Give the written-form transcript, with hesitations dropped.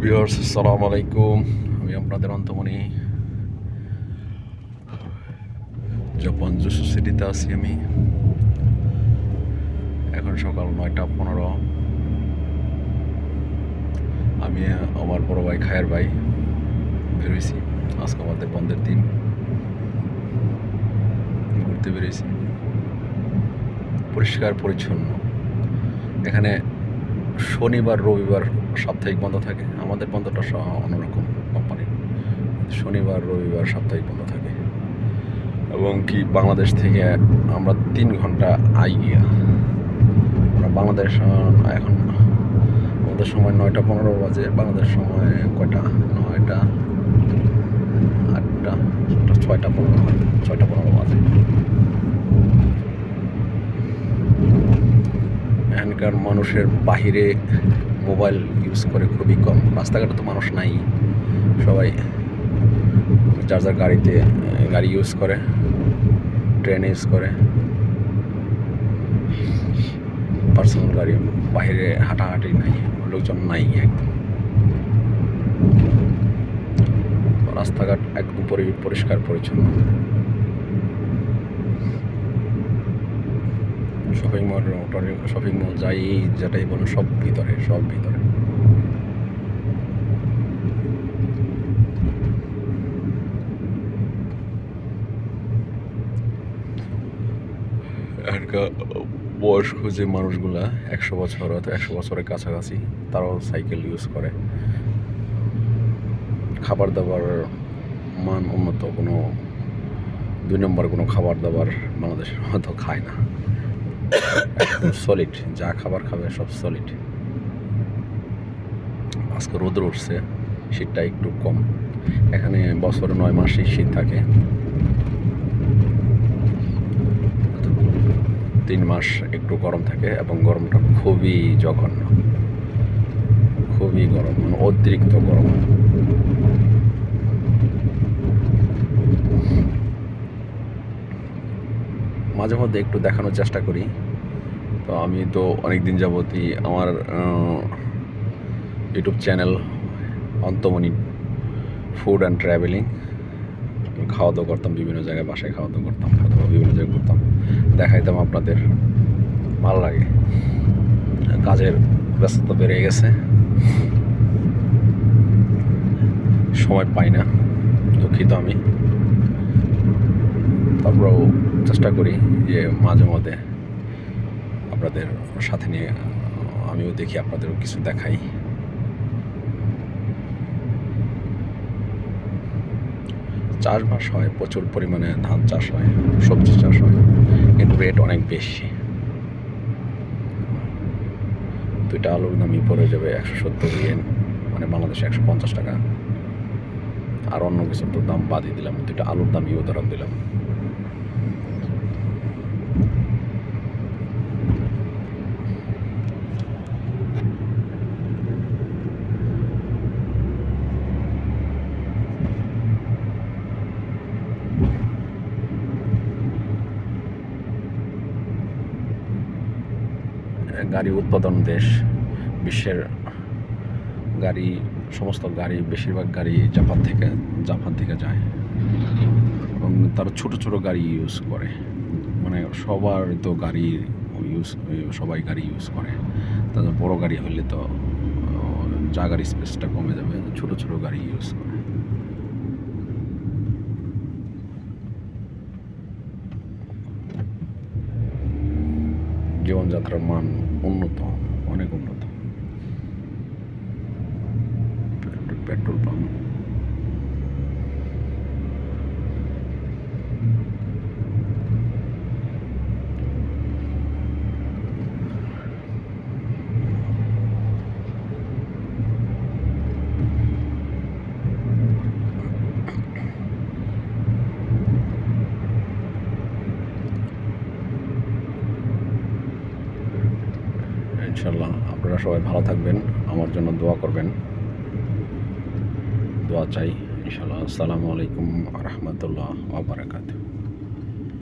Viewers আসসালামু আলাইকুম। আমি আপনাদের অন্তমণি জাপান জুসু সিটিতে আছি। আমি এখন সকাল 9:15। আমি আমার বড় ভাই খায়ের ভাই বেরোইছি। আজকে আমাদের বন্ধের দিন, ঘুরতে বেরিয়েছি। পরিষ্কার পরিচ্ছন্ন। এখানে শনিবার রবিবার সাপ্তাহিক বন্ধ থাকে। আমাদের বন্ধটা অন্যরকম কোম্পানি। শনিবার রবিবার সাপ্তাহিক বন্ধ থাকে এবং কি বাংলাদেশ থেকে আমরা 3 ঘন্টা আইগিয়া। আমরা বাংলাদেশ এখন আমাদের সময় 9:15 বাজে। বাংলাদেশ সময় কয়টা? 9টা 8টা 6:15 হয়। 6:15 বাজে। এখানকার মানুষের বাহিরে মোবাইল ইউজ করে খুবই কম। রাস্তাঘাটে তো মানুষ নাই, সবাই যার যার গাড়ি ইউজ করে, ট্রেন ইউজ করে, পার্সোনাল গাড়ি। বাইরে হাঁটাহাঁটি নাই, লোকজন নাই একদম। রাস্তাঘাট একদম পরিষ্কার পরিচ্ছন্ন। শপিং মল যাই যেটাই বলো সব ভিতরে। এখানকার বয়স্ক যে মানুষগুলা 100 বছর অথবা 100 বছরের কাছাকাছি, তারাও সাইকেল ইউজ করে। খাবার দাবার মান উন্নত, কোনো 2 নম্বর কোনো খাবার দাবার বাংলাদেশের মতো খায় না। একদম সলিড, যা খাবার খাবে সব সলিড। আজকে রোদ উঠছে, শীতটা একটু কম। এখানে বছরে 9 মাসই শীত থাকে। 3 মাস একটু গরম থাকে এবং গরমটা খুবই জঘন্য, খুবই গরম, মানে অতিরিক্ত গরম। মাঝে মধ্যে একটু দেখানোর চেষ্টা করি। তো আমি তো অনেক দিন যাবতই আমার ইউটিউব চ্যানেল অন্তমণি ফুড অ্যান্ড ট্রাভেলিং। খাওয়া দাওয়া করতাম বিভিন্ন জায়গায়, বাসায় খাওয়া দাওয়া করতাম অথবা বিভিন্ন জায়গায় ঘুরতাম, দেখাইতাম আপনাদের। ভালো লাগে। কাজের ব্যস্ততা বেড়ে গেছে, সময় পাই না, দুঃখিত আমি। তারপরেও চেষ্টা করি যে মাঝে মধ্যে আপনাদের সাথে নিয়ে আমিও দেখি, আপনাদেরও কিছু দেখাই। চাষবাস হয়, প্রচুর পরিমাণে ধান চাষ হয়, সবজি চাষ হয়, কিন্তু রেট অনেক বেশি। 2টা আলুর দামই পড়ে যাবে 170 ইয়েন, মানে বাংলাদেশে 150 টাকা। আর অন্য কিছুর তো দাম বাদই দিলাম, 2টা আলুর দামই উদাহরণ দিলাম। গাড়ি উৎপাদন দেশ, বিশ্বের সমস্ত গাড়ি, বেশিরভাগ গাড়ি জাপান থেকে যায় এবং তারা ছোট গাড়ি ইউজ করে। মানে সবার তো সবাই গাড়ি ইউজ করে। তাদের বড় গাড়ি হলে তো জায়গার স্পেসটা কমে যাবে, ছোট গাড়ি ইউজ করে। জীবনযাত্রার মান উন্নত, অনেক উন্নত। পেট্রোল পাম্প, ইনশাল্লাহ আপনারা সবাই ভালো থাকবেন, আমার জন্য দোয়া করবেন, দোয়া চাই ইনশাল্লাহ। আসসালামু আলাইকুম ওয়া রাহমাতুল্লাহি ওয়া বারাকাতুহু।